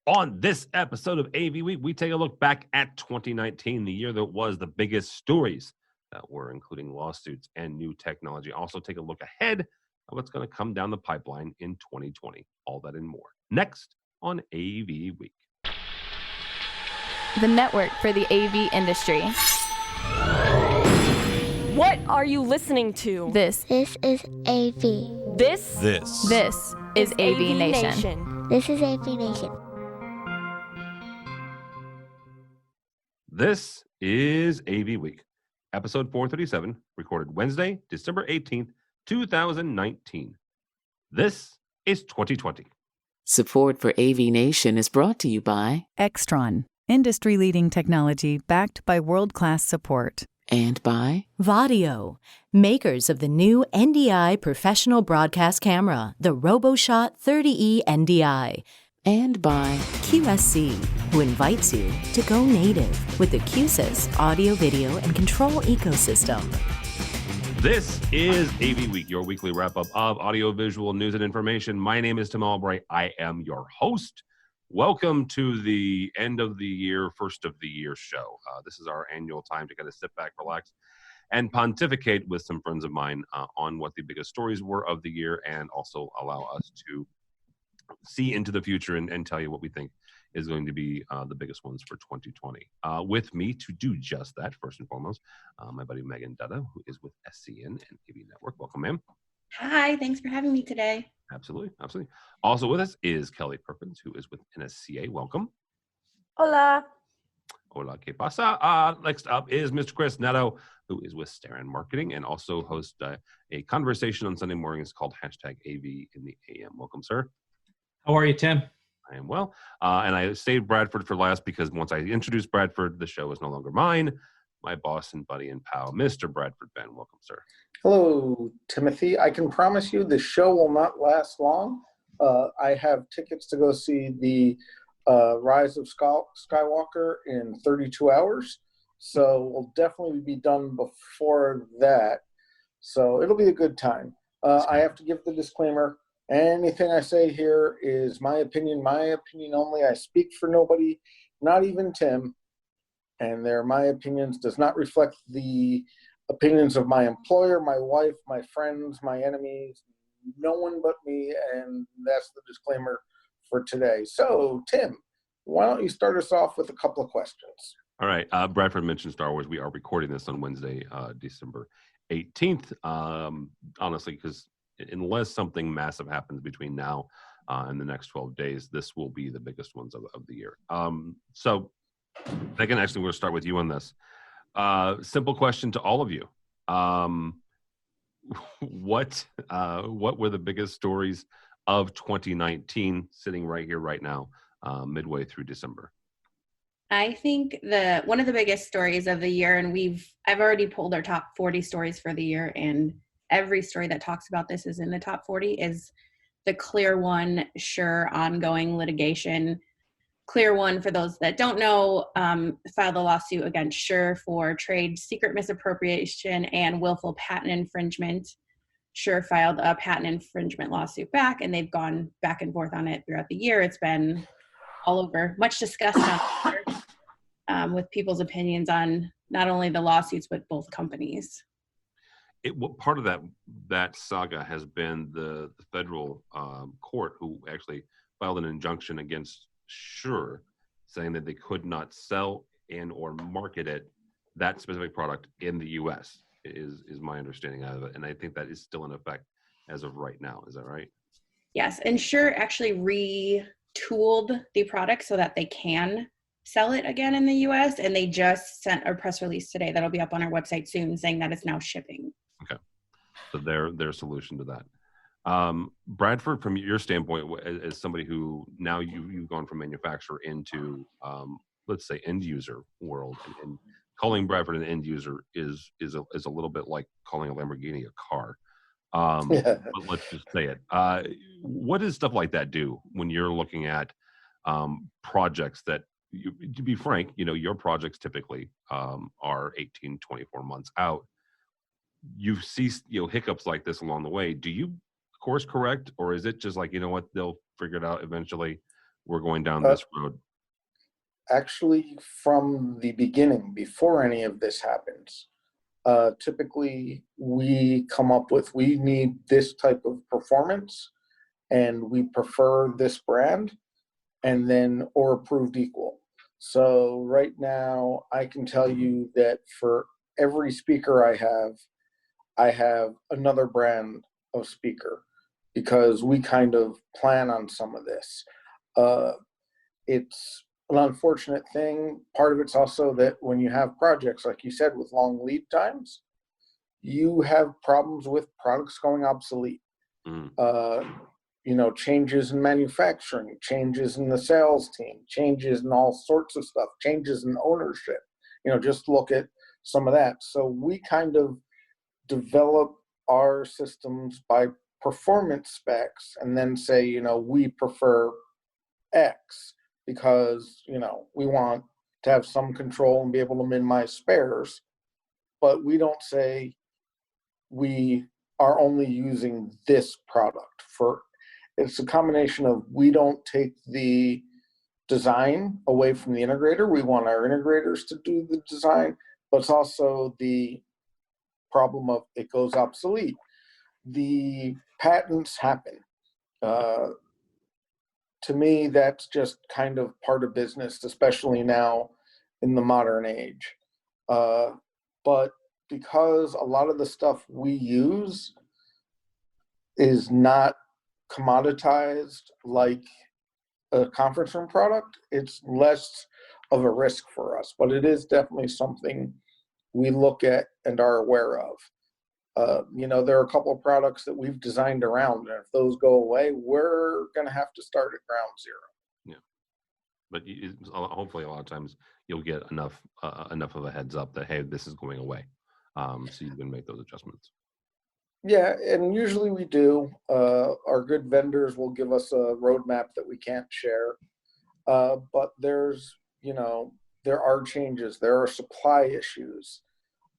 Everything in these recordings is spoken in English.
On this episode of AV Week, we take a look back at 2019, the year that was the biggest stories that were including lawsuits and new technology. Also take a look ahead of what's going to come down the pipeline in 2020. All that and more. Next on AV Week. The network for the AV industry. What are you listening to? This is AV. This is AVNation. This is AVNation. This is AV Week, episode 437, recorded Wednesday, December 18th, 2019. This is 2020. Support for AVNation is brought to you by Extron, industry-leading technology backed by world-class support. And by Vadio, makers of the new NDI professional broadcast camera, the RoboShot 30E NDI. And by QSC, who invites you to go native with the QSys audio, video, and control ecosystem. This is AV Week, your weekly wrap-up of audio-visual news and information. My name is Tim Albright. I am your host. Welcome to the end of the year, first of the year show. This is our annual time to kind of sit back, relax, and pontificate with some friends of mine on what the biggest stories were of the year, and also allow us to see into the future and tell you what we think is going to be the biggest ones for 2020. With me to do just that, first and foremost, my buddy Megan Dutta, who is with SCN and AV Network. Welcome, ma'am. Hi, thanks for having me today. Absolutely. Also with us is Kelly Perkins, who is with NSCA. Welcome. Hola. Hola, ¿qué pasa? Next up is Mr. Chris Netto, who is with Starin Marketing and also hosts a conversation on Sunday mornings called #AV in the AM. Welcome, sir. How are you, Tim? I am well. And I saved Bradford for last because once I introduced Bradford, the show is no longer mine. My boss and buddy and pal, Mr. Bradford Ben. Welcome, sir. Hello, Timothy. I can promise you the show will not last long. I have tickets to go see the Rise of Skywalker in 32 hours. So we'll definitely be done before that. So it'll be a good time. I have to give the disclaimer. Anything I say here is my opinion only. I speak for nobody, not even Tim. And they're my opinions, does not reflect the opinions of my employer, my wife, my friends, my enemies, no one but me. And that's the disclaimer for today. So, Tim, why don't you start us off with a couple of questions? All right. Bradford mentioned Star Wars. We are recording this on Wednesday, December 18th. Honestly, because unless something massive happens between now and the next 12 days, this will be the biggest ones of the year. So, Megan, actually, we'll start with you on this. Simple question to all of you. What were the biggest stories of 2019 sitting right here, right now, midway through December? I think one of the biggest stories of the year, and I've already pulled our top 40 stories for the year, and every story that talks about this is in the top 40, is the Clear One Shure ongoing litigation. Clear One, for those that don't know, filed a lawsuit against Shure for trade secret misappropriation and willful patent infringement. Shure filed a patent infringement lawsuit back, and they've gone back and forth on it throughout the year. It's been all over, much discussed on Twitter, with people's opinions on not only the lawsuits, but both companies. Part of that saga has been the federal court, who actually filed an injunction against Shure, saying that they could not sell and or market that specific product in the U.S. is my understanding of it, and I think that is still in effect as of right now. Is that right? Yes, and Shure actually retooled the product so that they can sell it again in the U.S., and they just sent a press release today that'll be up on our website soon, saying that it's now shipping. Okay, so their solution to that. Bradford, from your standpoint, as somebody who now you've gone from manufacturer into, let's say, end user world, and calling Bradford an end user is a little bit like calling a Lamborghini a car. But let's just say it. What does stuff like that do when you're looking at projects that, to be frank, your projects typically are 18, 24 months out. You see, hiccups like this along the way. Do you course correct, or is it just like, they'll figure it out eventually? we're going down this road? Actually, from the beginning, before any of this happens, typically we come up with, we need this type of performance and we prefer this brand, and then, or approved equal. So right now I can tell you that for every speaker I have another brand of speaker, because we kind of plan on some of this. It's an unfortunate thing. Part of it's also that when you have projects, like you said, with long lead times, you have problems with products going obsolete. Changes in manufacturing, changes in the sales team, changes in all sorts of stuff, changes in ownership. Just look at some of that. So we kind of develop our systems by performance specs and then say, we prefer X because, we want to have some control and be able to minimize spares. But we don't say we are only using this product for. It's a combination of, we don't take the design away from the integrator. We want our integrators to do the design, but it's also the problem of it goes obsolete. The patents happen. To me, that's just kind of part of business, especially now in the modern age. But because a lot of the stuff we use is not commoditized like a conference room product, it's less of a risk for us, but it is definitely something we look at and are aware of. There are a couple of products that we've designed around, and if those go away, we're going to have to start at ground zero. Yeah, but hopefully a lot of times you'll get enough of a heads up that, hey, this is going away, so you can make those adjustments. Yeah, and usually we do. Our good vendors will give us a roadmap that we can't share. But there are changes. There are supply issues.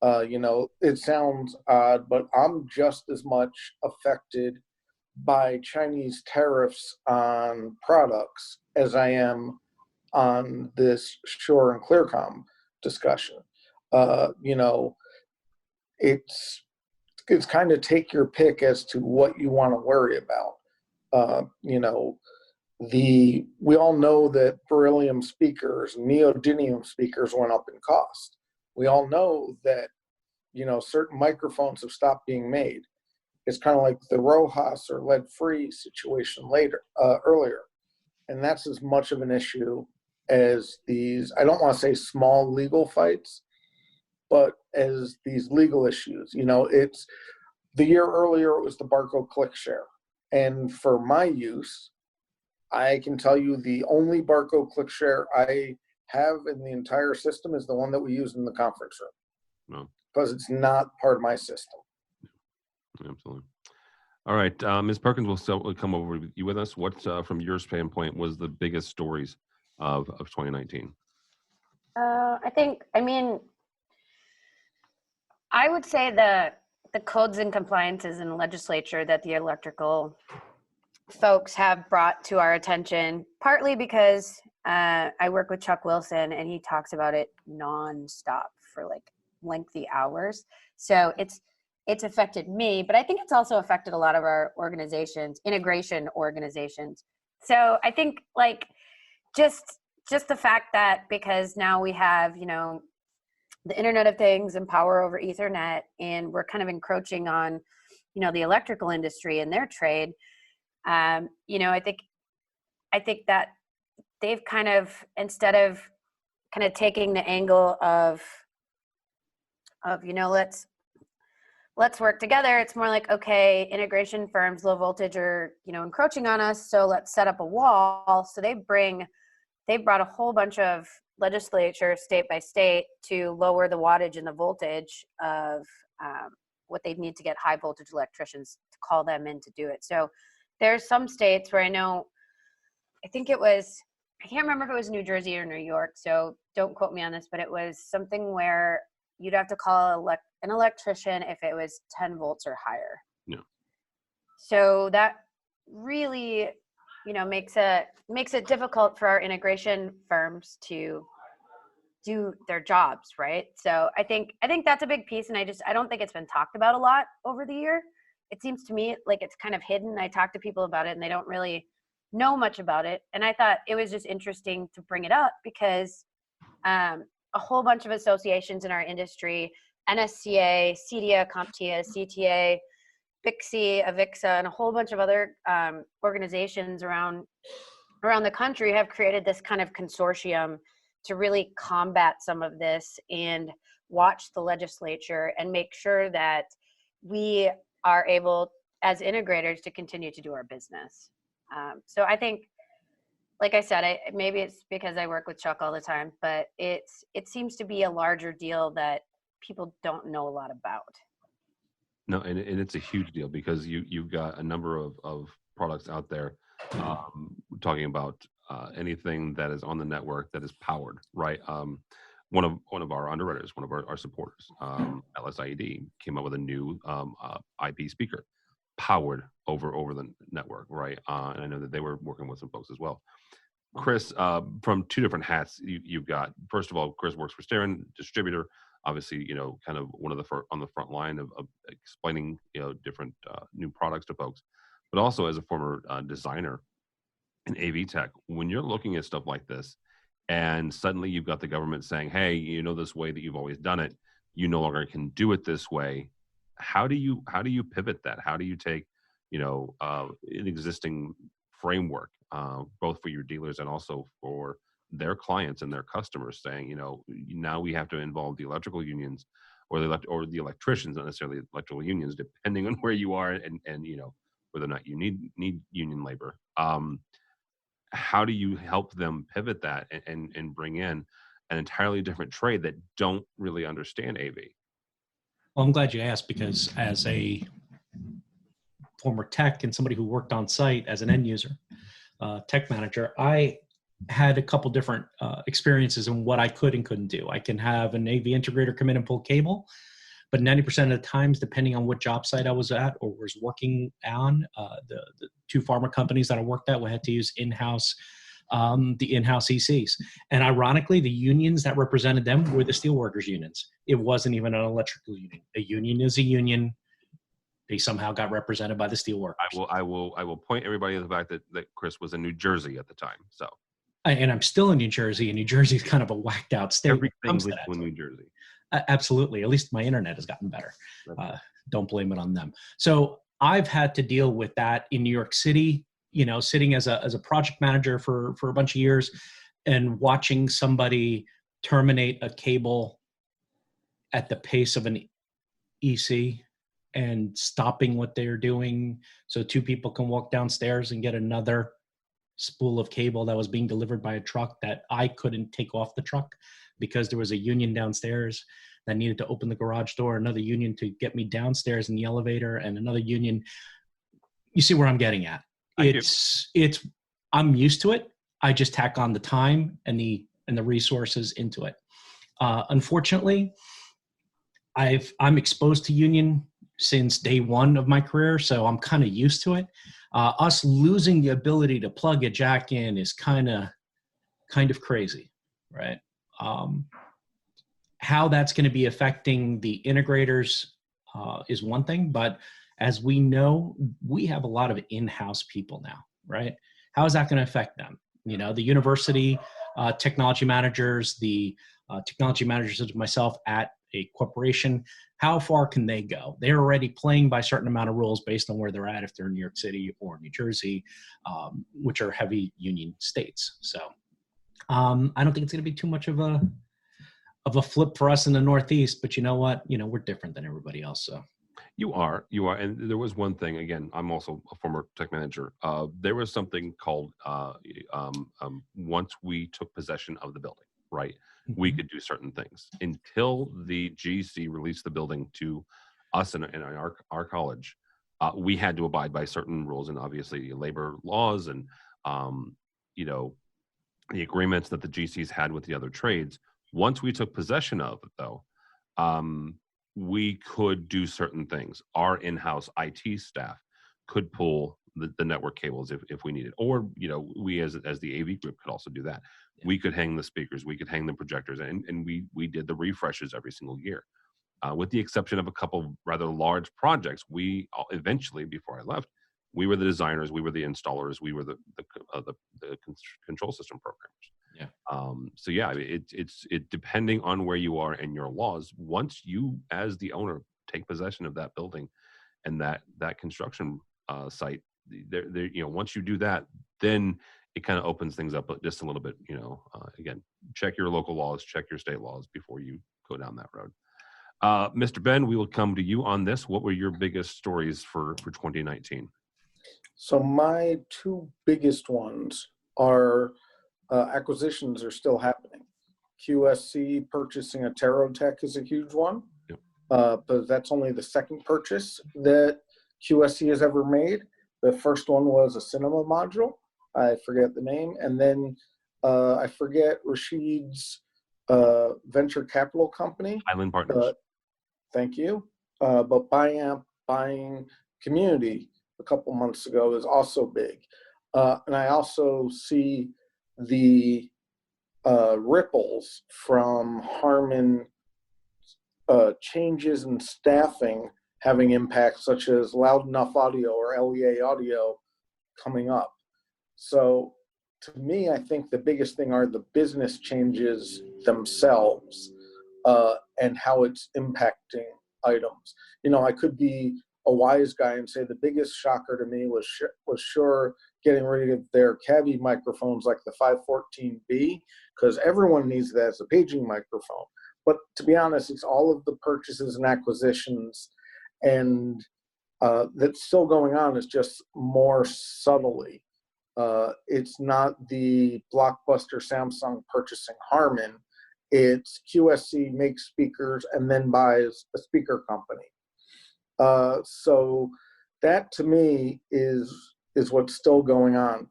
It sounds odd, but I'm just as much affected by Chinese tariffs on products as I am on this Shore and Clearcom discussion. It's kind of take your pick as to what you want to worry about. We all know that beryllium speakers, neodymium speakers went up in cost. We all know that, certain microphones have stopped being made. It's kind of like the Rojas or lead-free situation earlier. And that's as much of an issue as these, I don't want to say small legal fights, but as these legal issues. It's the year earlier, it was the Barco click share. And for my use, I can tell you the only Barco click share I have in the entire system is the one that we use in the conference room. No. Because it's not part of my system. Absolutely. All right, Ms. Perkins, we'll come over with you with us. What, from your standpoint, was the biggest stories of 2019? I would say the codes and compliances in the legislature that the electrical folks have brought to our attention, partly because I work with Chuck Wilson and he talks about it nonstop for like lengthy hours. So it's affected me, but I think it's also affected a lot of our organizations, integration organizations. So I think like just the fact that because now we have, the Internet of Things and power over Ethernet, and we're kind of encroaching on, the electrical industry and their trade. I think that they've kind of, instead of kind of taking the angle of let's work together, it's more like, okay, integration firms, low voltage are, encroaching on us, so let's set up a wall. So they brought a whole bunch of legislature state by state to lower the wattage and the voltage of what they need to get high voltage electricians to call them in to do it. So there's some states where I can't remember if it was New Jersey or New York, so don't quote me on this, but it was something where you'd have to call an electrician if it was 10 volts or higher. Yeah. So that really makes it difficult for our integration firms to do their jobs, right? So I think that's a big piece, and I don't think it's been talked about a lot over the year. It seems to me like it's kind of hidden. I talk to people about it and they don't really know much about it. And I thought it was just interesting to bring it up because a whole bunch of associations in our industry, NSCA, CEDIA, CompTIA, CTA, BICSI, AVIXA, and a whole bunch of other organizations around the country have created this kind of consortium to really combat some of this and watch the legislature and make sure that we are able as integrators to continue to do our business. So I think, like I said, maybe it's because I work with Chuck all the time, but it seems to be a larger deal that people don't know a lot about. No, and it's a huge deal because you've got a number of products out there talking about anything that is on the network that is powered, right? One of our underwriters, one of our supporters, LSIED, came up with a new IP speaker powered over the network, right? And I know that they were working with some folks as well. Chris, from two different hats, you've got, first of all, Chris works for Sterren, distributor, obviously, kind of one of the on the front line of explaining, different new products to folks, but also as a former designer in AV tech, when you're looking at stuff like this, and suddenly you've got the government saying, hey, this way that you've always done it, you no longer can do it this way. How do you pivot that? How do you take, an existing framework, both for your dealers and also for their clients and their customers, saying, now we have to involve the electrical unions or the electricians, not necessarily electrical unions, depending on where you are and whether or not you need union labor. How do you help them pivot that and bring in an entirely different trade that don't really understand AV? Well, I'm glad you asked, because as a former tech and somebody who worked on site as an end user, tech manager, I had a couple different experiences in what I could and couldn't do. I can have an AV integrator come in and pull cable, but 90% of the times, depending on what job site I was at or was working on, the two pharma companies that I worked at, we had to use the in-house ECs. And ironically, the unions that represented them were the steelworkers unions. It wasn't even an electrical union. A union is a union. They somehow got represented by the steelworkers. I will point everybody to the fact that Chris was in New Jersey at the time. So, and I'm still in New Jersey, and New Jersey is kind of a whacked out state. Everything's legal in New Jersey. Absolutely. At least my internet has gotten better. Don't blame it on them. So I've had to deal with that in New York City, sitting as a project manager for a bunch of years and watching somebody terminate a cable at the pace of an EC and stopping what they're doing so two people can walk downstairs and get another spool of cable that was being delivered by a truck that I couldn't take off the truck because there was a union downstairs that needed to open the garage door, another union to get me downstairs in the elevator, and another union. You see where I'm getting at? I'm used to it. I just tack on the time and the resources into it. Unfortunately, I'm exposed to union since day one of my career, so I'm kind of used to it. Us losing the ability to plug a jack in is kind of crazy, right? How that's going to be affecting the integrators is one thing, but as we know, we have a lot of in-house people now, right? How is that going to affect them? The university technology managers, the technology managers such as myself at a corporation, how far can they go? They're already playing by a certain amount of rules based on where they're at, if they're in New York City or New Jersey, which are heavy union states. So I don't think it's going to be too much of a flip for us in the Northeast, but you know what? We're different than everybody else. So you are. And there was one thing, again, I'm also a former tech manager. There was something called, once we took possession of the building, right? Mm-hmm. We could do certain things until the GC released the building to us in our college. We had to abide by certain rules and obviously labor laws and, the agreements that the GCs had with the other trades. Once we took possession of it, though, we could do certain things. Our in-house IT staff could pull the network cables if we need it, or we as the AV group could also do that. We could hang the speakers, we could hang the projectors, and we did the refreshes every single year, with the exception of a couple rather large projects. We eventually, before I left, we were the designers, we were the installers, we were the control system programmers. So yeah, it's depending on where you are and your laws. Once you, as the owner, take possession of that building and that construction site, once you do that, then it kind of opens things up just a little bit. Again, check your local laws, check your state laws before you go down that road. Mr. Ben, we will come to you on this. What were your biggest stories for 2019? So my two biggest ones are acquisitions are still happening. QSC purchasing a Terrotech is a huge one, but that's only the second purchase that QSC has ever made. The first one was a cinema module. I forget the name. And then I forget Rashid's venture capital company. Island Partners. Thank you. But buying Community a couple months ago is also big. And I also see the ripples from Harman changes in staffing having impacts, such as Loud Enough Audio or LEA Audio coming up. So to me, I think the biggest thing are the business changes themselves and how it's impacting items. I could be a wise guy and say the biggest shocker to me was sure getting rid of their Cavi microphones like the 514B, because everyone needs that as a paging microphone. But to be honest, it's all of the purchases and acquisitions, and that's still going on. It's just more subtly. It's not the blockbuster Samsung purchasing Harman. It's QSC makes speakers and then buys a speaker company. So that to me is what's still going on.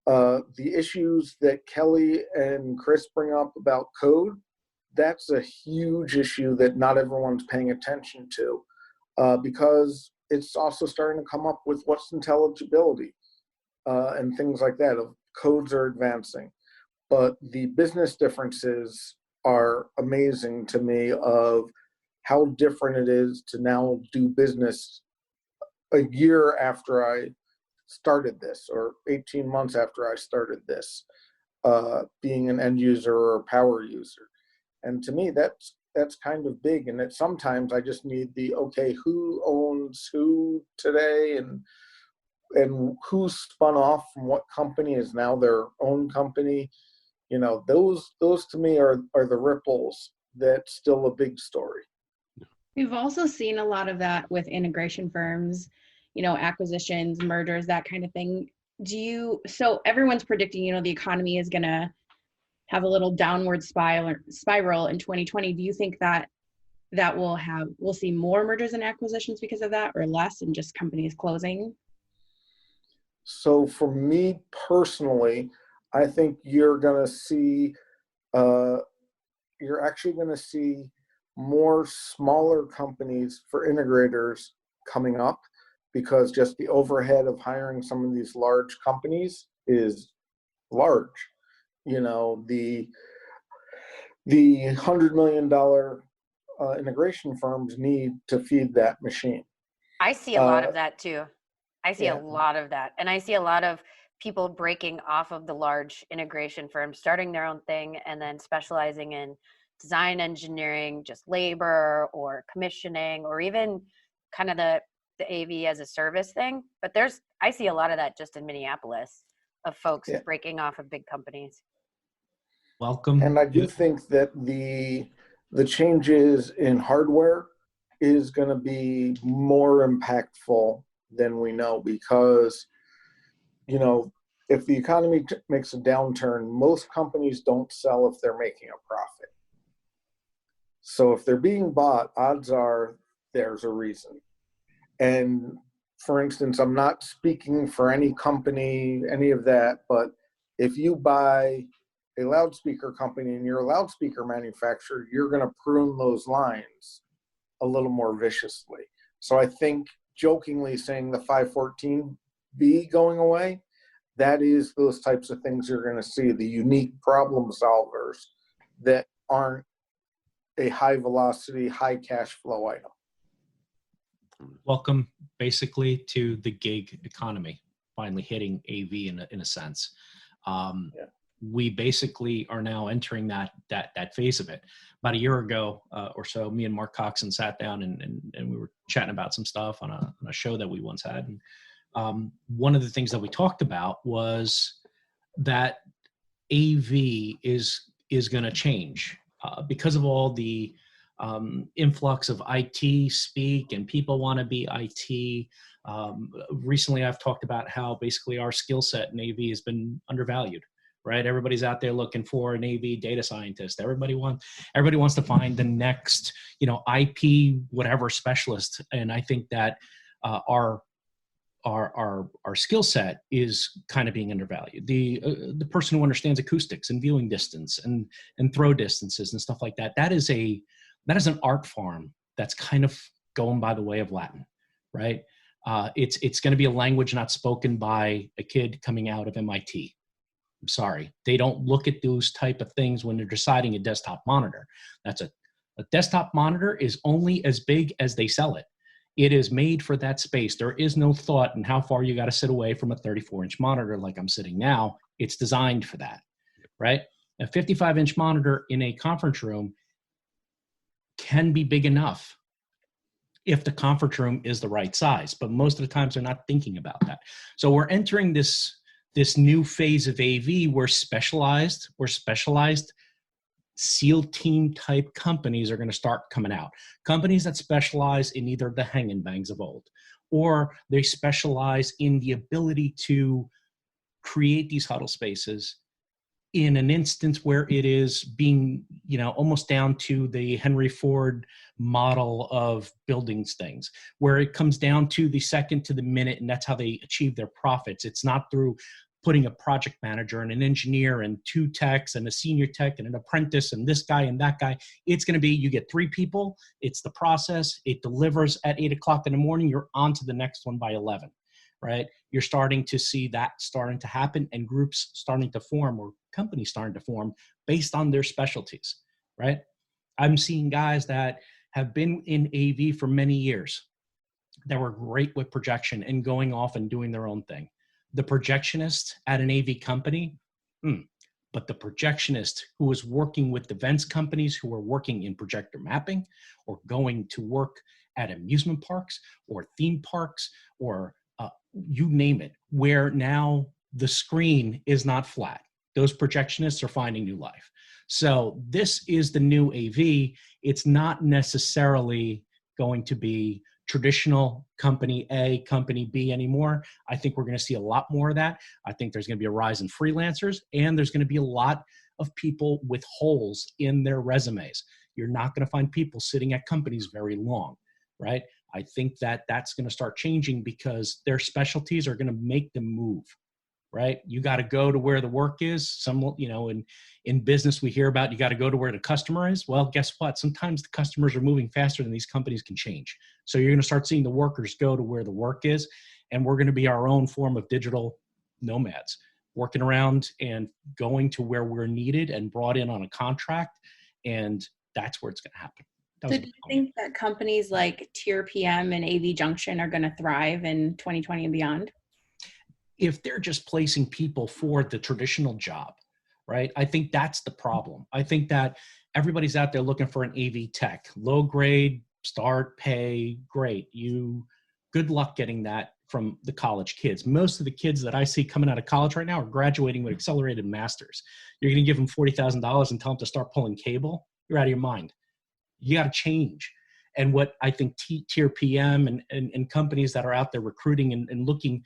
The issues that Kelly and Chris bring up about code, that's a huge issue that not everyone's paying attention to, because it's also starting to come up with what's intelligibility and things like that. Codes are advancing, but the business differences are amazing to me of how different it is to now do business a year after I started this, or 18 months after I started this, being an end user or a power user. And to me, that's kind of big. And that sometimes I just need who owns who today, and who spun off from what company is now their own company. Those to me are the ripples. That's still a big story. We've also seen a lot of that with integration firms, acquisitions, mergers, that kind of thing. So everyone's predicting, the economy is going to have a little downward spiral in 2020. Do you think that we'll see more mergers and acquisitions because of that, or less, and just companies closing? So for me personally, I think you're actually going to see more smaller companies for integrators coming up, because just the overhead of hiring some of these large companies is large. The $100 million integration firms need to feed that machine. I see a lot of that too. I see a lot of that. And I see a lot of people breaking off of the large integration firms, starting their own thing, and then specializing in design engineering, just labor or commissioning, or even kind of the AV as a service thing. But I see a lot of that just in Minneapolis, of folks breaking off of big companies. Welcome. And I do think that the changes in hardware is going to be more impactful than we know, because if the economy makes a downturn, most companies don't sell if they're making a profit. So if they're being bought, odds are there's a reason. And for instance, I'm not speaking for any company, any of that, but if you buy a loudspeaker company and you're a loudspeaker manufacturer, you're going to prune those lines a little more viciously. So I think jokingly saying the 514B be going away, that is those types of things you're going to see, the unique problem solvers that aren't a high velocity, high cash flow item. Welcome basically to the gig economy, finally hitting AV in a sense. We basically are now entering that phase of it. About a year ago or so, me and Mark Coxon sat down and we were chatting about some stuff on a show that we once had. And one of the things that we talked about was that AV is going to change because of all the influx of IT speak and people want to be IT. Recently, I've talked about how basically our skill set in AV has been undervalued. Right, everybody's out there looking for an AV data scientist. Everybody wants to find the next, IP whatever specialist. And I think that our skill set is kind of being undervalued. The person who understands acoustics and viewing distance and throw distances and stuff like that, that is an art form that's kind of going by the way of Latin, right? It's going to be a language not spoken by a kid coming out of MIT. I'm sorry, they don't look at those type of things when they're deciding a desktop monitor. That's a desktop monitor is only as big as they sell it. It is made for that space. There is no thought in how far you got to sit away from a 34-inch monitor like I'm sitting now. It's designed for that, right? A 55-inch monitor in a conference room can be big enough if the conference room is the right size, but most of the times they're not thinking about that. So we're entering this new phase of AV where specialized SEAL team type companies are going to start coming out. Companies that specialize in either the hang and bangs of old, or they specialize in the ability to create these huddle spaces in an instance where it is being, almost down to the Henry Ford model of buildings things, where it comes down to the second to the minute, and that's how they achieve their profits. It's not through putting a project manager and an engineer and 2 techs and a senior tech and an apprentice and this guy and that guy. It's going to be, you get 3 people, it's the process, it delivers at 8 o'clock in the morning, you're on to the next one by 11, right? You're starting to see that starting to happen and groups starting to form or companies starting to form based on their specialties, right? I'm seeing guys that have been in AV for many years that were great with projection and going off and doing their own thing. The projectionist at an AV company, but the projectionist who was working with events companies who were working in projector mapping or going to work at amusement parks or theme parks or you name it, where now the screen is not flat. Those projectionists are finding new life. So this is the new AV. It's not necessarily going to be traditional company A, company B anymore. I think we're going to see a lot more of that. I think there's going to be a rise in freelancers, and there's going to be a lot of people with holes in their resumes. You're not going to find people sitting at companies very long, right? I think that that's going to start changing because their specialties are going to make them move, right? You got to go to where the work is. In business, we hear about you got to go to where the customer is. Well, guess what? Sometimes the customers are moving faster than these companies can change. So you're going to start seeing the workers go to where the work is, and we're going to be our own form of digital nomads, working around and going to where we're needed and brought in on a contract, and that's where it's going to happen. So do you think that companies like Tier PM and AV Junction are going to thrive in 2020 and beyond? If they're just placing people for the traditional job, right? I think that's the problem. I think that everybody's out there looking for an AV tech, low grade, start, pay, great. Good luck getting that from the college kids. Most of the kids that I see coming out of college right now are graduating with accelerated masters. You're going to give them $40,000 and tell them to start pulling cable? You're out of your mind. You got to change. And what I think Tier PM and companies that are out there recruiting and looking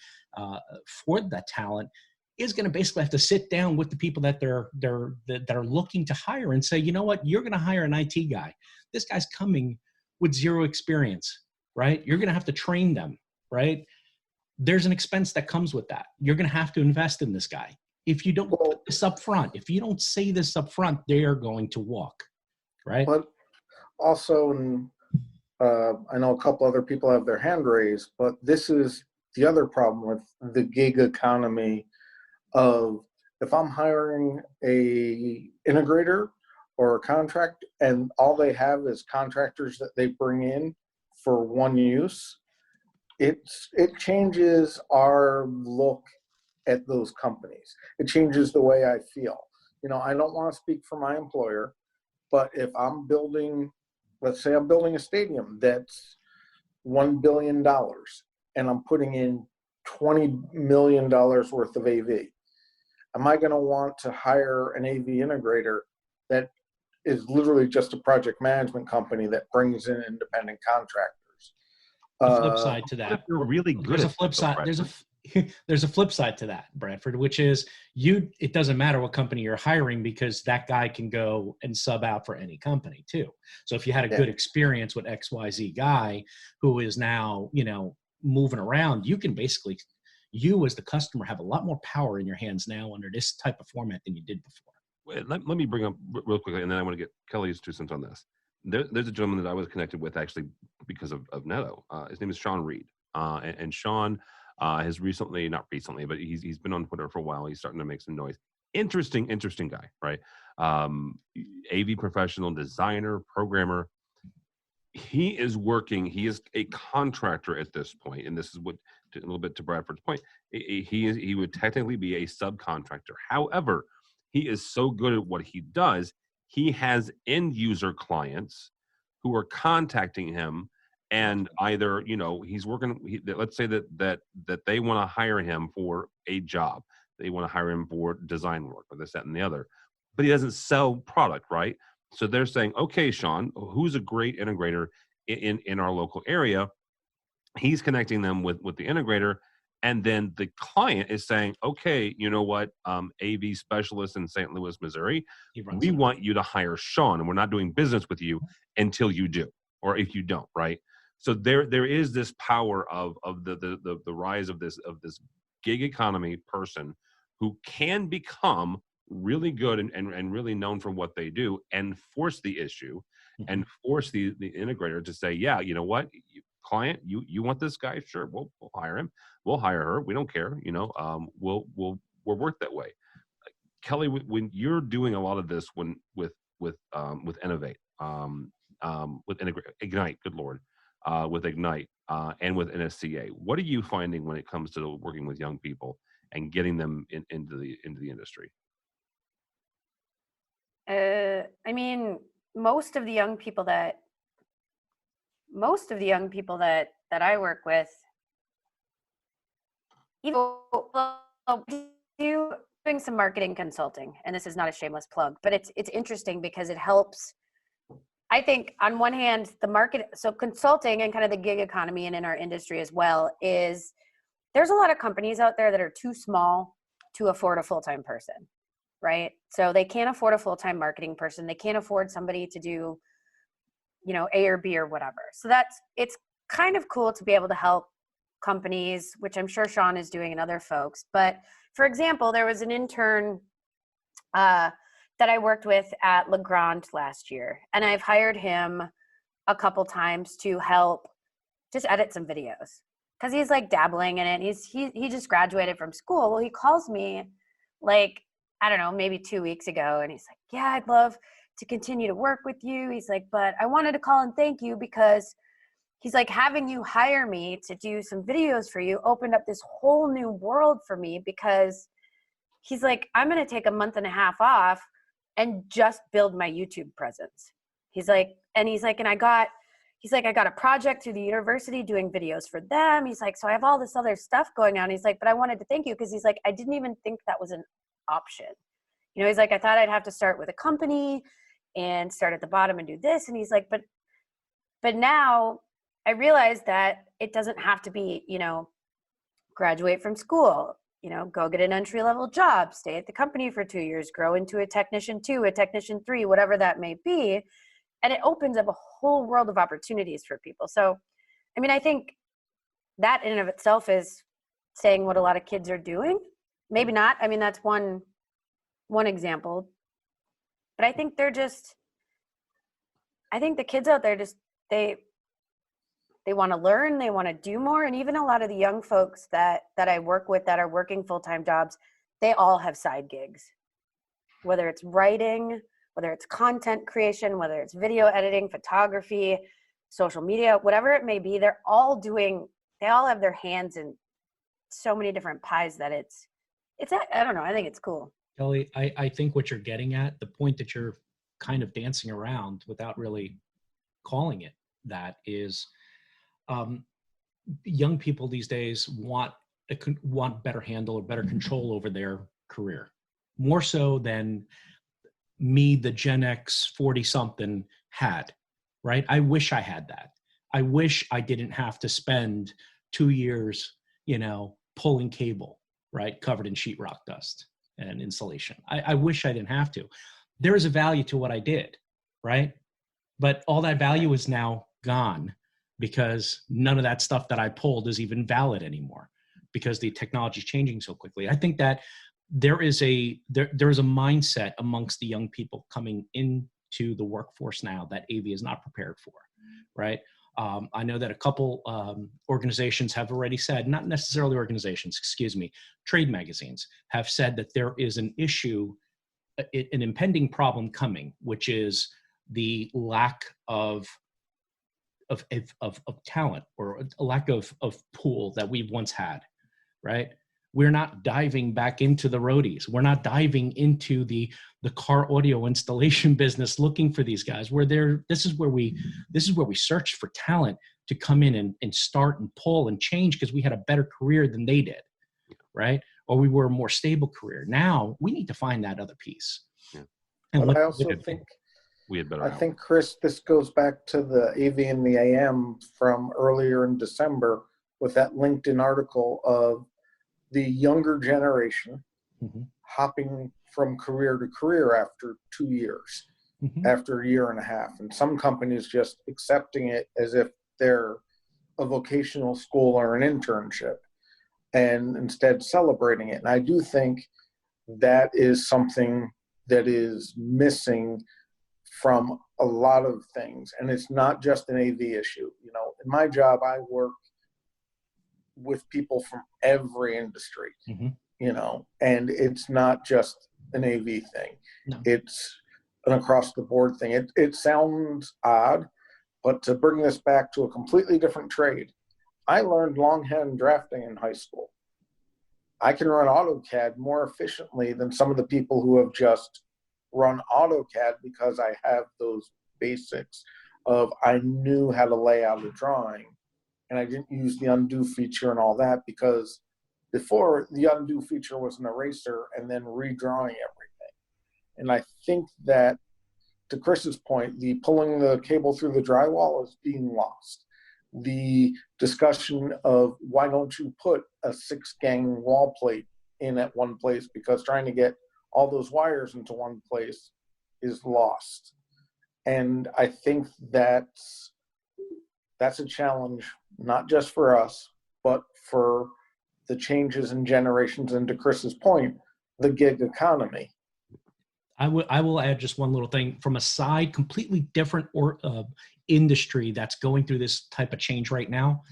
for that talent is going to basically have to sit down with the people that that are looking to hire and say, you know what, you're going to hire an IT guy. This guy's coming with 0 experience, right? You're going to have to train them, right? There's an expense that comes with that. You're going to have to invest in this guy. If you don't put this up front, if you don't say this up front, they are going to walk, right? But also, I know a couple other people have their hand raised, but this is the other problem with the gig economy of, if I'm hiring a integrator or a contract and all they have is contractors that they bring in for one use, it changes our look at those companies. It changes the way I feel. I don't want to speak for my employer, but if I'm building, let's say I'm building a stadium that's $1 billion and I'm putting in $20 million worth of AV, am I going to want to hire an AV integrator that is literally just a project management company that brings in independent contractors? The flip side to that, you're really good. There's a flip side. There's a flip side to that, Bradford, which is it doesn't matter what company you're hiring, because that guy can go and sub out for any company too. So if you had a good experience with XYZ guy who is now, moving around, you can basically, you as the customer have a lot more power in your hands now under this type of format than you did before. Let me bring up real quickly, and then I want to get Kelly's 2 cents on this. There's a gentleman that I was connected with actually because of Netto. His name is Sean Reed. And Sean has not recently, but he's been on Twitter for a while. He's starting to make some noise. Interesting guy, right? AV professional, designer, programmer. He is a contractor at this point, and this is a little bit to Bradford's point. He would technically be a subcontractor. However, he is so good at what he does, he has end user clients who are contacting him, and either he's working. Let's say that they want to hire him for a job, they want to hire him for design work or this, that, and the other, but he doesn't sell product, right? So they're saying, okay, Sean, who's a great integrator in our local area? He's connecting them with the integrator. And then the client is saying, okay, you know what, AV specialist in St. Louis, Missouri, we want you to hire Sean, and we're not doing business with you until you do, or if you don't, right? So there is this power of the rise of this gig economy person who can become really good and really known for what they do, and force the issue and force the integrator to say, yeah, you know what, client, you want this guy? Sure, we'll hire him. We'll hire her. We don't care. We'll work that way. Kelly, when you're doing a lot of this, with Innovate, with Ignite, good Lord, with Ignite, and with NSCA, what are you finding when it comes to working with young people and getting them into the industry? I mean, most of the young people that I work with, even doing some marketing consulting, and this is not a shameless plug, but it's interesting because it helps. I think on one hand, the market, so consulting and kind of the gig economy and in our industry as well, is there's a lot of companies out there that are too small to afford a full-time person, right? So they can't afford a full-time marketing person. They can't afford somebody to do, A or B or whatever. So it's kind of cool to be able to help companies, which I'm sure Sean is doing and other folks. But for example, there was an intern that I worked with at LeGrand last year, and I've hired him a couple times to help just edit some videos because he's like dabbling in it. He just graduated from school. Well, he calls me like, I don't know, maybe 2 weeks ago, and he's like, yeah, I'd love to continue to work with you. He's like, but I wanted to call and thank you because he's like, having you hire me to do some videos for you opened up this whole new world for me, because he's like, I'm going to take a month and a half off and just build my YouTube presence. He's like, and I got a project through the university doing videos for them. He's like, so I have all this other stuff going on. He's like, but I wanted to thank you because he's like, I didn't even think that was an option. He's like, I thought I'd have to start with a company and start at the bottom and do this. And he's like, but now I realize that it doesn't have to be, graduate from school, go get an entry-level job, stay at the company for 2 years, grow into a technician 2, a technician 3, whatever that may be. And it opens up a whole world of opportunities for people. So, I mean, I think that in and of itself is saying what a lot of kids are doing. Maybe not. I mean, that's one example. But I think the kids out there they want to learn, they want to do more. And even a lot of the young folks that I work with that are working full-time jobs, they all have side gigs, whether it's writing, whether it's content creation, whether it's video editing, photography, social media, whatever it may be. They all have their hands in so many different pies that it's I don't know, I think it's cool. Kelly, I think what you're getting at, the point that you're kind of dancing around without really calling it that, is young people these days want better handle or better control over their career, more so than me, the Gen X 40-something, had, right? I wish I had that. I wish I didn't have to spend 2 years, pulling cable, right, covered in sheetrock dust and insulation. I wish I didn't have to. There is a value to what I did, right? But all that value is now gone because none of that stuff that I pulled is even valid anymore because the technology is changing so quickly. I think that there is a mindset amongst the young people coming into the workforce now that AV is not prepared for, right? I know that a couple organizations have already said, not necessarily organizations, trade magazines have said that there is an issue, an impending problem coming, which is the lack of talent, or a lack of pool that we've once had, right? We're not diving back into the roadies. We're not diving into the car audio installation business looking for these guys. This is where we searched for talent to come in and start and pull and change because we had a better career than they did, right? Or we were a more stable career. Now we need to find that other piece. Yeah. And but I also think we had better. I think, Chris, this goes back to the AV and the AM from earlier in December with that LinkedIn article of the younger generation hopping from career to career after 2 years, after a year and a half. And some companies just accepting it as if they're a vocational school or an internship, and instead celebrating it. And I do think that is something that is missing from a lot of things. And it's not just an AV issue. In my job, I work with people from every industry, and it's not just an AV thing. No. It's an across the board thing. It sounds odd, but to bring this back to a completely different trade, I learned longhand drafting in high school. I can run AutoCAD more efficiently than some of the people who have just run AutoCAD because I have those basics of I knew how to lay out a drawing. And I didn't use the undo feature and all that because before the undo feature was an eraser and then redrawing everything. And I think that, to Chris's point, the pulling the cable through the drywall is being lost. The discussion of why don't you put a 6-gang wall plate in at one place because trying to get all those wires into one place is lost. And I think that's a challenge, not just for us, but for the changes in generations, and to Chris's point, the gig economy. I will add just one little thing from a side, completely different industry that's going through this type of change right now.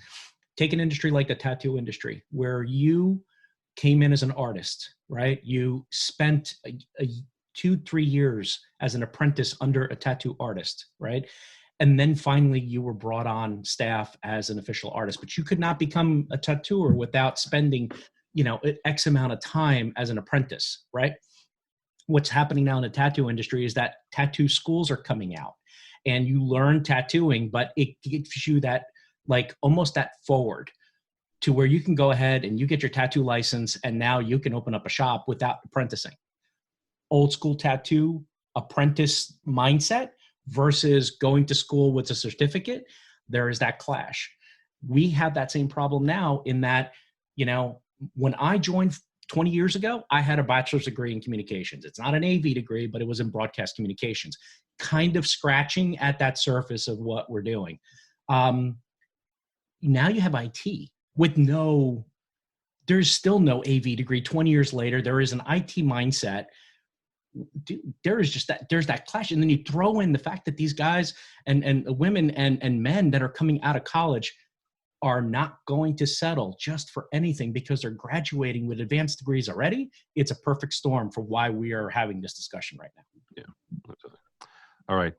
Take an industry like the tattoo industry, where you came in as an artist, right? You spent 2-3 years as an apprentice under a tattoo artist, right? And then finally you were brought on staff as an official artist, but you could not become a tattooer without spending, X amount of time as an apprentice, right? What's happening now in the tattoo industry is that tattoo schools are coming out and you learn tattooing, but it gives you that, almost that forward to where you can go ahead and you get your tattoo license and now you can open up a shop without apprenticing. Old school tattoo apprentice mindset versus going to school with a certificate, there is that clash. We have that same problem now in that, when I joined 20 years ago, I had a bachelor's degree in communications. It's not an AV degree, but it was in broadcast communications, kind of scratching at that surface of what we're doing. Now you have IT with there's still no AV degree. 20 years later, there is an IT mindset there's that clash. And then you throw in the fact that these guys and women and men that are coming out of college are not going to settle just for anything because they're graduating with advanced degrees already. It's a perfect storm for why we are having this discussion right now. Yeah. Absolutely. All right.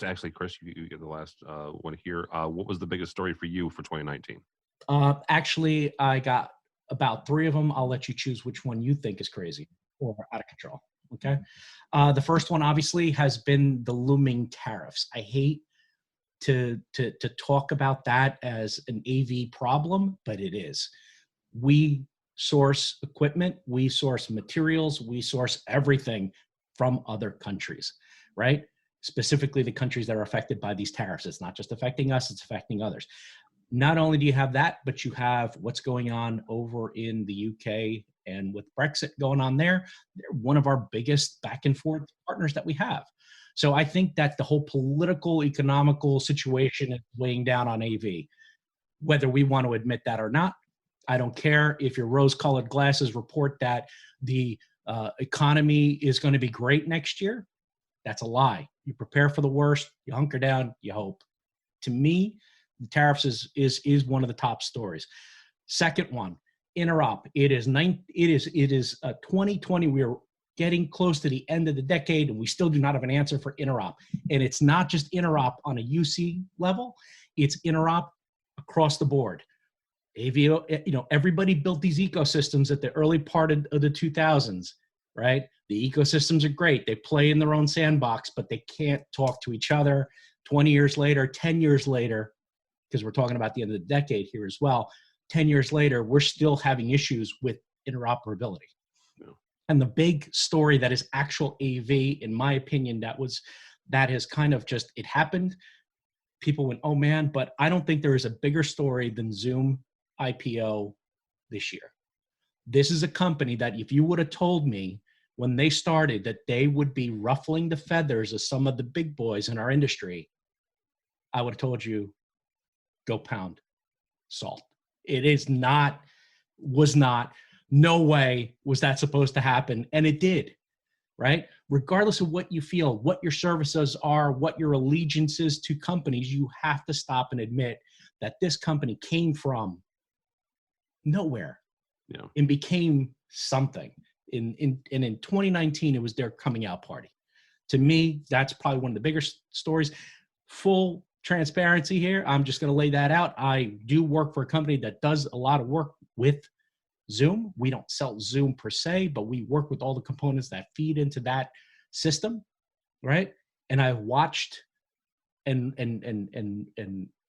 Actually, Chris, you get the last one here. What was the biggest story for you for 2019? Actually, I got about 3 of them. I'll let you choose which one you think is crazy or out of control. Okay. The first one obviously has been the looming tariffs. I hate to talk about that as an AV problem, but it is. We source equipment, we source materials, we source everything from other countries, right? Specifically the countries that are affected by these tariffs. It's not just affecting us, it's affecting others. Not only do you have that, but you have what's going on over in the UK, and with Brexit going on there, they're one of our biggest back and forth partners that we have. So I think that the whole political, economical situation is weighing down on AV. Whether we want to admit that or not, I don't care. If your rose-colored glasses report that the economy is going to be great next year, that's a lie. You prepare for the worst, you hunker down, you hope. To me, the tariffs is one of the top stories. Second one, interop. It is 2020. We are getting close to the end of the decade, and we still do not have an answer for interop. And it's not just interop on a UC level; it's interop across the board. AV, everybody built these ecosystems at the early part of the 2000s, right? The ecosystems are great; they play in their own sandbox, but they can't talk to each other. 20 years later, 10 years later, because we're talking about the end of the decade here as well. 10 years later, we're still having issues with interoperability. And the big story that is actual AV, in my opinion, that has kind of just, it happened. People went, oh man, but I don't think there is a bigger story than Zoom IPO this year. This is a company that if you would have told me when they started that they would be ruffling the feathers of some of the big boys in our industry, I would have told you, go pound salt. It was not, no way was that supposed to happen. And it did, right? Regardless of what you feel, what your services are, what your allegiance is to companies, you have to stop and admit that this company came from nowhere and became something. And in 2019, it was their coming out party. To me, that's probably one of the bigger stories. Full transparency here. I'm just going to lay that out. I do work for a company that does a lot of work with Zoom. We don't sell Zoom per se, but we work with all the components that feed into that system, right? And I watched and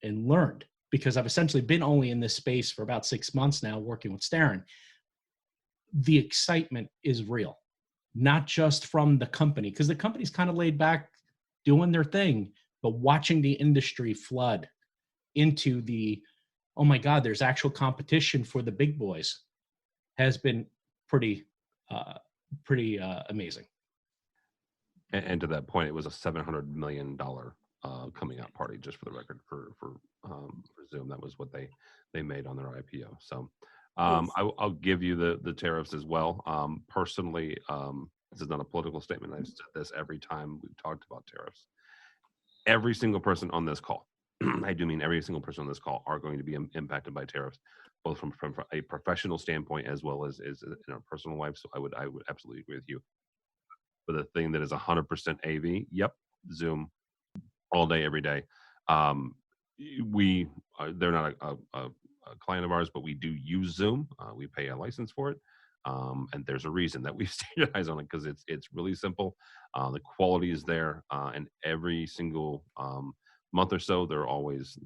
learned, because I've essentially been only in this space for about 6 months now working with Starin. The excitement is real, not just from the company, because the company's kind of laid back doing their thing, but watching the industry flood into the, oh my God, there's actual competition for the big boys has been pretty amazing. And to that point, it was a $700 million coming out party, just for the record, for Zoom. That was what they made on their IPO. So I'll give you the tariffs as well. Personally, this is not a political statement. I've said this every time we've talked about tariffs. Every single person on this call, I do mean every single person on this call, are going to be impacted by tariffs, both from a professional standpoint as well as in our personal life. So I would absolutely agree with you. But the thing that is 100% AV, yep, Zoom, all day, every day. They're not a client of ours, but we do use Zoom. We pay a license for it. And there's a reason that we standardize on it, because it's really simple. The quality is there, and every single month or so, they're always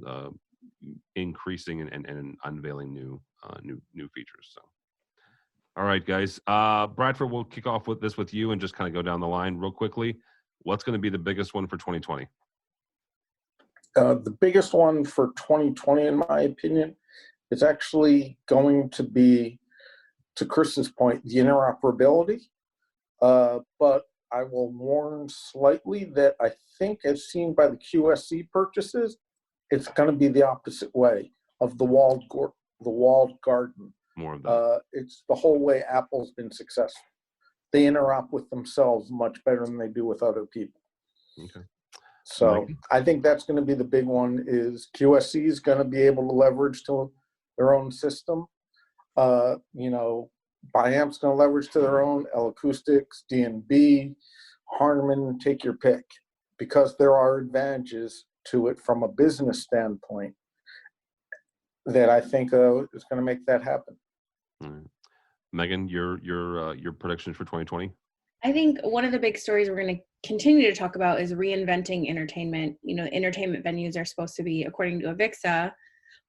increasing and unveiling new features. So, all right, guys. Bradford, we'll kick off with this with you and just kind of go down the line real quickly. What's going to be the biggest one for 2020? The biggest one for 2020, in my opinion, is actually going to be, to Chris's point, the interoperability. But I will warn slightly that I think, as seen by the QSC purchases, it's going to be the opposite way of the walled garden. More of that. It's the whole way Apple's been successful. they interop with themselves much better than they do with other people. Okay. So Mikey? I think that's going to be the big one. Is QSC is going to be able to leverage to their own system. Biamp's going to leverage to their own, L Acoustics, D&B, Harman, take your pick, because there are advantages to it from a business standpoint that I think is going to make that happen. All right. Megan, your predictions for 2020? I think one of the big stories we're going to continue to talk about is reinventing entertainment. Entertainment venues are supposed to be, according to AVIXA,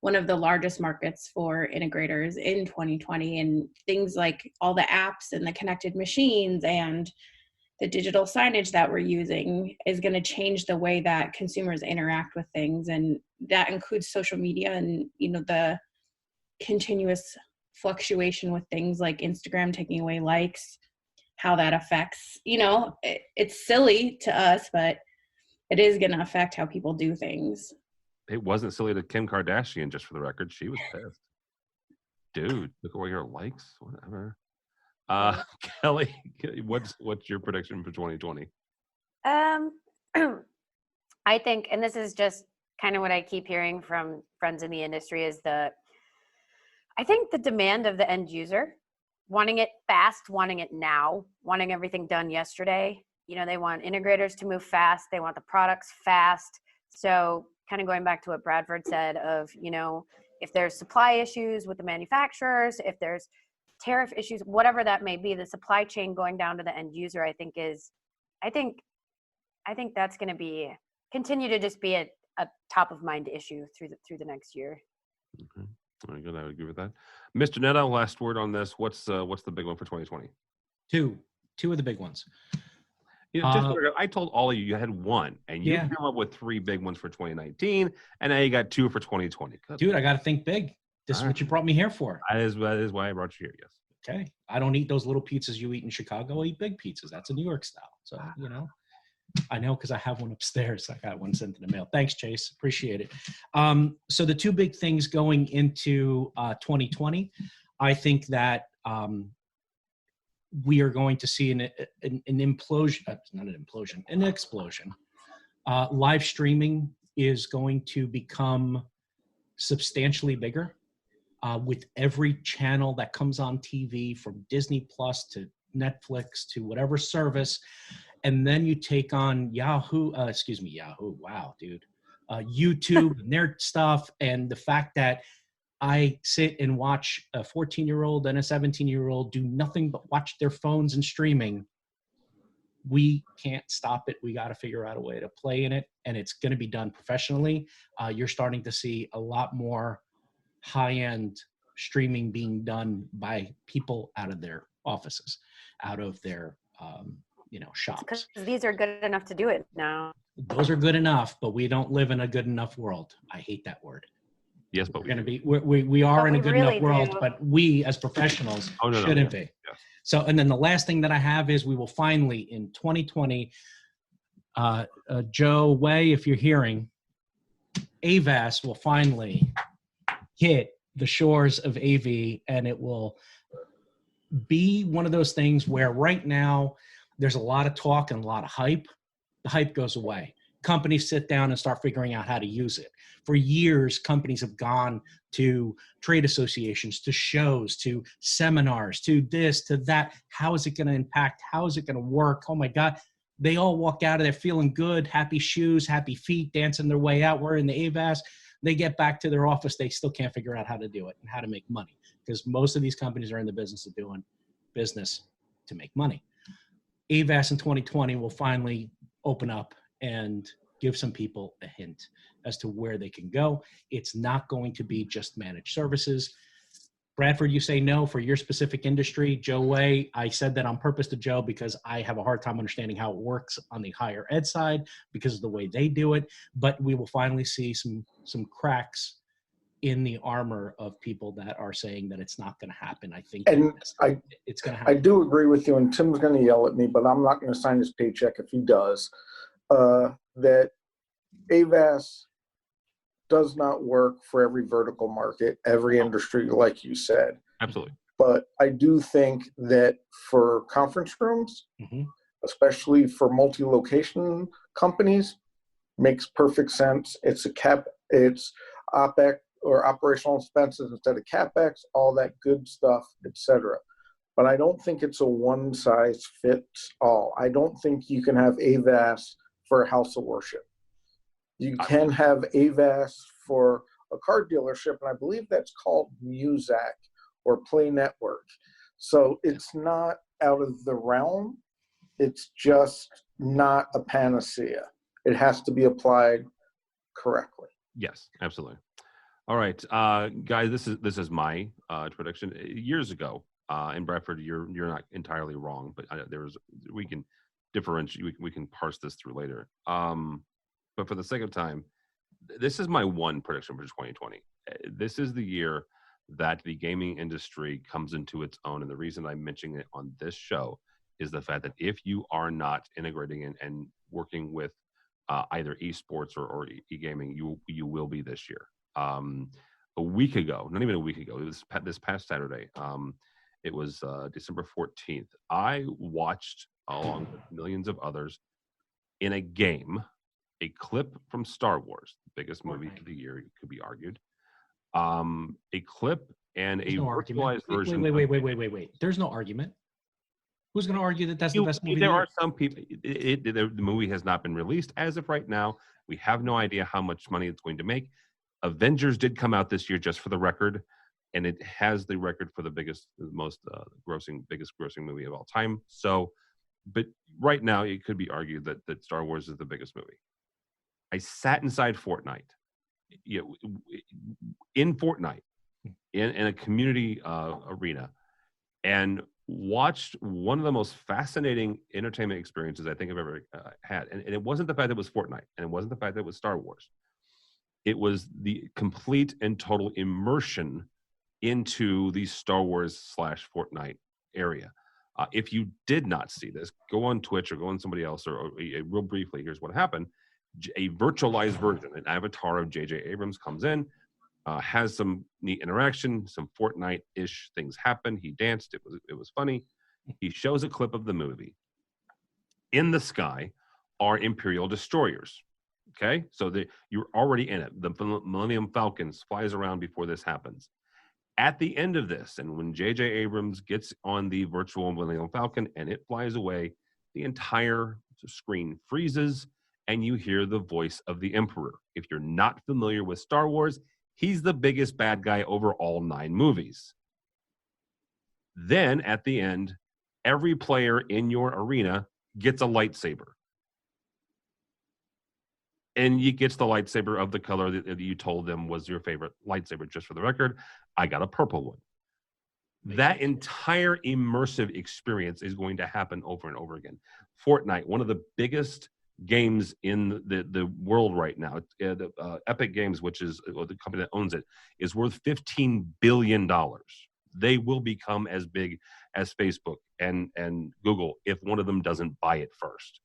one of the largest markets for integrators in 2020, and things like all the apps and the connected machines and the digital signage that we're using is going to change the way that consumers interact with things. And that includes social media and, the continuous fluctuation with things like Instagram taking away likes, how that affects, it's silly to us, but it is going to affect how people do things. It wasn't silly to Kim Kardashian, just for the record. She was pissed. Dude, look away your likes, whatever. Kelly, what's your prediction for 2020? I think, and this is just kind of what I keep hearing from friends in the industry, is I think the demand of the end user, wanting it fast, wanting it now, wanting everything done yesterday. They want integrators to move fast. They want the products fast. So kind of going back to what Bradford said of, if there's supply issues with the manufacturers, if there's tariff issues, whatever that may be, the supply chain going down to the end user, I think that's going to continue to just be a top of mind issue through the next year. Okay. Very good. I would agree with that. Mr. Netto, last word on this. What's the big one for 2020? Two of the big ones. I told all of you had one, and you came up with three big ones for 2019, and now you got two for 2020. Dude, I got to think big. This is what you brought me here for. That is why I brought you here, yes. Okay. I don't eat those little pizzas you eat in Chicago. I eat big pizzas. That's a New York style. So, I know because I have one upstairs. I got one sent in the mail. Thanks, Chase. Appreciate it. So the two big things going into 2020, I think that we are going to see an implosion, not an implosion, an explosion. Live streaming is going to become substantially bigger with every channel that comes on TV, from Disney Plus to Netflix to whatever service. And then you take on Yahoo, wow, dude. YouTube and their stuff, and the fact that I sit and watch a 14-year-old and a 17-year-old do nothing but watch their phones and streaming. We can't stop it. We got to figure out a way to play in it, and it's going to be done professionally. You're starting to see a lot more high-end streaming being done by people out of their offices, out of their shops. Because these are good enough to do it now. Those are good enough, but we don't live in a good enough world. I hate that word. Yes, but we are in a good really enough world, do. but we as professionals shouldn't be. Yes. So, and then the last thing that I have is we will finally in 2020, Joe Way, if you're hearing, AVAS will finally hit the shores of AV, and it will be one of those things where right now there's a lot of talk and a lot of hype. The hype goes away. Companies sit down and start figuring out how to use it. For years, companies have gone to trade associations, to shows, to seminars, to this, to that. How is it going to impact? How is it going to work? Oh my God. They all walk out of there feeling good, happy shoes, happy feet, dancing their way out. We're in the AVAS. They get back to their office. They still can't figure out how to do it and how to make money, because most of these companies are in the business of doing business to make money. AVAS in 2020 will finally open up and give some people a hint as to where they can go. It's not going to be just managed services. Bradford, you say no for your specific industry. Joe Way, I said that on purpose to Joe because I have a hard time understanding how it works on the higher ed side because of the way they do it. But we will finally see some cracks in the armor of people that are saying that it's not going to happen. I think it's going to happen. I do agree with you, and Tim's going to yell at me, but I'm not going to sign his paycheck if he does. That AVAS does not work for every vertical market, every industry, like you said. Absolutely. But I do think that for conference rooms, especially for multi-location companies, makes perfect sense. It's OPEX or operational expenses instead of CapEx, all that good stuff, etc. But I don't think it's a one size fits all. I don't think you can have AVAS for a house of worship. You can have AVAS for a car dealership, and I believe that's called Muzak or Play Network. So it's not out of the realm. It's just not a panacea. It has to be applied correctly. Yes, absolutely. All right, guys, this is my prediction. Years ago, in Bradford, you're not entirely wrong, but we can differentiate. We can parse this through later. But for the sake of time, this is my one prediction for 2020. This is the year that the gaming industry comes into its own, and the reason I'm mentioning it on this show is the fact that if you are not integrating and working with either esports or e-gaming, you will be this year. A week ago, not even a week ago, it was this past Saturday. It was December 14th. I watched, along with millions of others, in a game, a clip from Star Wars, the biggest movie of the year, it could be argued. A clip and a virtualized version. Wait. There's no argument. Who's going to argue that that's the best movie? There are some people. The movie has not been released as of right now. We have no idea how much money it's going to make. Avengers did come out this year, just for the record, and it has the record for the biggest grossing movie of all time. So, but right now it could be argued that Star Wars is the biggest movie. I sat inside Fortnite, in Fortnite, in a community arena, and watched one of the most fascinating entertainment experiences I think I've ever had. And it wasn't the fact that it was Fortnite, and it wasn't the fact that it was Star Wars. It was the complete and total immersion into the Star Wars / Fortnite area. If you did not see this, go on Twitch or go on somebody else, or real briefly, here's what happened. A virtualized version, an avatar of J.J. Abrams comes in, has some neat interaction, some Fortnite-ish things happen. He danced. It was funny. He shows a clip of the movie. In the sky are Imperial destroyers. Okay, so you're already in it. The Millennium Falcon flies around before this happens. At the end of this, and when J.J. Abrams gets on the virtual Millennium Falcon and it flies away, the entire screen freezes, and you hear the voice of the Emperor. If you're not familiar with Star Wars, he's the biggest bad guy over all 9 movies. Then, at the end, every player in your arena gets a lightsaber. And you gets the lightsaber of the color that you told them was your favorite lightsaber. Just for the record, I got a purple one. That entire immersive experience is going to happen over and over again. Fortnite, one of the biggest games in the world right now, Epic Games, which is the company that owns it, is worth $15 billion. They will become as big as Facebook and Google if one of them doesn't buy it first.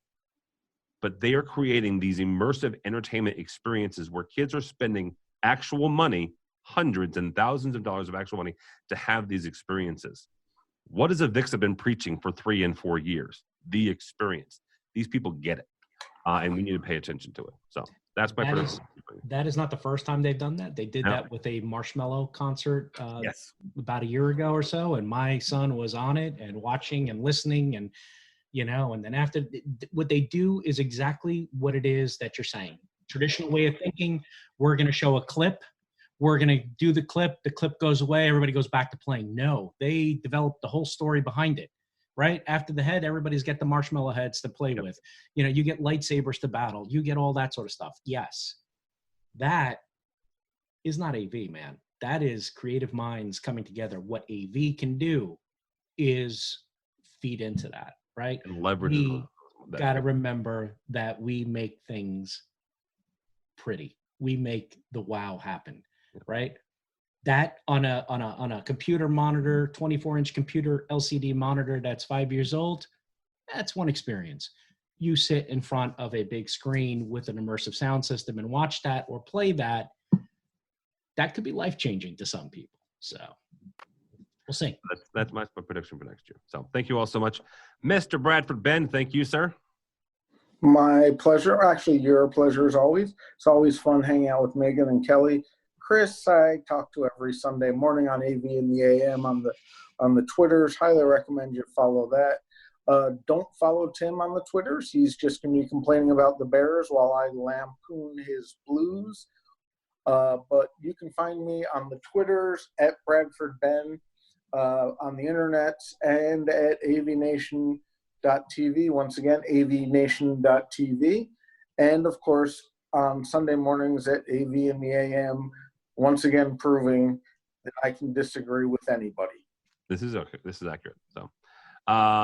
But they are creating these immersive entertainment experiences where kids are spending actual money, hundreds and thousands of dollars of actual money, to have these experiences. What has AVIXA been preaching for 3 and 4 years? The experience. These people get it, and we need to pay attention to it. So that's my prediction. That is not the first time they've done that. They did that with a Marshmello concert about a year ago or so, and my son was on it and watching and listening, and and then after, what they do is exactly what it is that you're saying. Traditional way of thinking, we're going to show a clip, we're going to do the clip goes away, everybody goes back to playing. No, they developed the whole story behind it, right? After the head, everybody's got the marshmallow heads to play with. You get lightsabers to battle, you get all that sort of stuff. Yes, that is not AV, man. That is creative minds coming together. What AV can do is feed into that. Right? And leverage. We got to remember that we make things pretty. We make the wow happen, right? That on a computer monitor, 24-inch computer LCD monitor that's 5 years old, that's one experience. You sit in front of a big screen with an immersive sound system and watch that or play that. That could be life-changing to some people. So, We'll see. That's my prediction for next year. So thank you all so much. Mr. Bradford Ben, thank you, sir. My pleasure. Actually, your pleasure as always. It's always fun hanging out with Megan and Kelly. Chris, I talk to every Sunday morning on AV in the AM on the Twitters. Highly recommend you follow that. Don't follow Tim on the Twitters. He's just going to be complaining about the Bears while I lampoon his Blues. But you can find me on the Twitters at Bradford Ben, on the internet, and at AVNation.TV. Once again, AVNation.TV. And of course, on Sunday mornings at AV in the AM, once again proving that I can disagree with anybody. This is okay. This is accurate. So,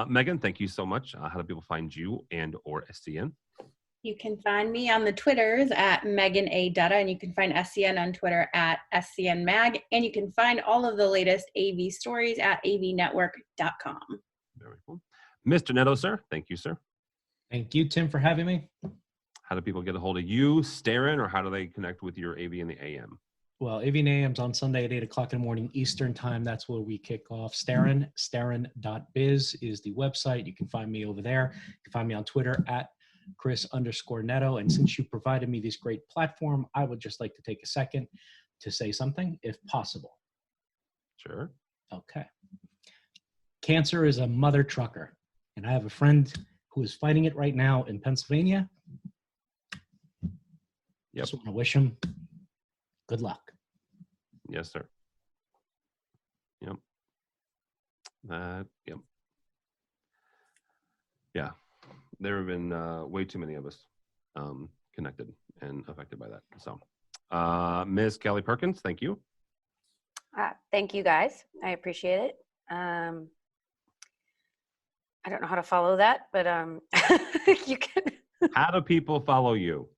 Megan, thank you so much. How do people find you and or SCN? You can find me on the Twitters at Megan A. Dutta, and you can find SCN on Twitter at SCN Mag, and you can find all of the latest AV stories at avnetwork.com. Very cool. Mr. Neto, sir, thank you, sir. Thank you, Tim, for having me. How do people get a op of you, Starren, or how do they connect with your AV in the AM? Well, AV and AM's on Sunday at 8 o'clock in the morning Eastern time. That's where we kick off. Starren.biz is the website. You can find me over there. You can find me on Twitter at Chris_Neto. And since you provided me this great platform, I would just like to take a second to say something, if possible. Sure. Okay. Cancer is a mother trucker, and I have a friend who is fighting it right now in Pennsylvania. Yep. Just want to wish him good luck. Yes, sir. Yep. Yep. Yeah. There have been way too many of us connected and affected by that. So, Ms. Kelly Perkins, thank you. Thank you, guys. I appreciate it. I don't know how to follow that, but you can. How do people follow you?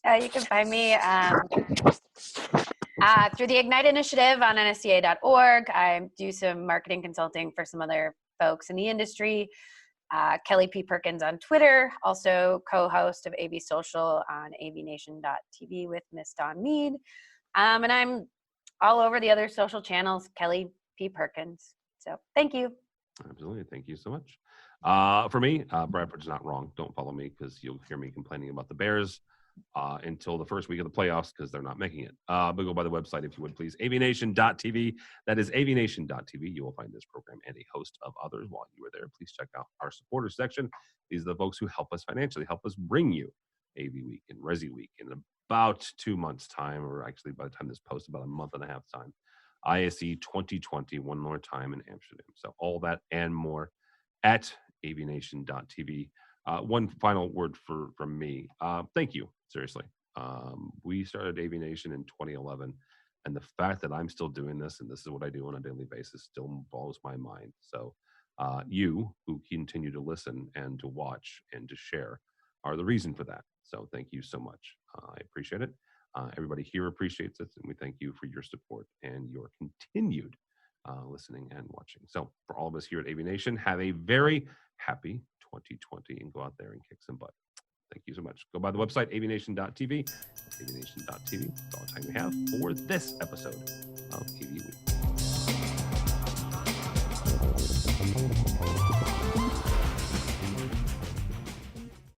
You can find me through the Ignite Initiative on nsca.org. I do some marketing consulting for some other folks in the industry. Kelly P. Perkins on Twitter, also co-host of AV Social on AVNation.TV with Miss Dawn Mead. And I'm all over the other social channels, Kelly P. Perkins. So thank you. Absolutely. Thank you so much. For me, Bradford's not wrong. Don't follow me because you'll hear me complaining about the Bears until the first week of the playoffs because they're not making it. But go by the website if you would, please. AVNation.TV. That is AVNation.TV. You will find this program and a host of others. While you are there, please check out our supporters section. These are the folks who help us financially, help us bring you AV Week and Resi Week in about 2 months' time, or actually by the time this posts, about a month and a half time. ISE 2020, one more time in Amsterdam. So all that and more at avnation.tv. One final word from me. Thank you, seriously. We started AVNation in 2011, and the fact that I'm still doing this, and this is what I do on a daily basis, still blows my mind. So you who continue to listen and to watch and to share are the reason for that. So thank you so much. I appreciate it. Everybody here appreciates it, and we thank you for your support and your continued listening and watching. So for all of us here at AVNation, have a very happy 2020 and go out there and kick some butt. Thank you so much. Go by the website, avnation.tv. Avnation.tv. That's all the time we have for this episode of AV Week.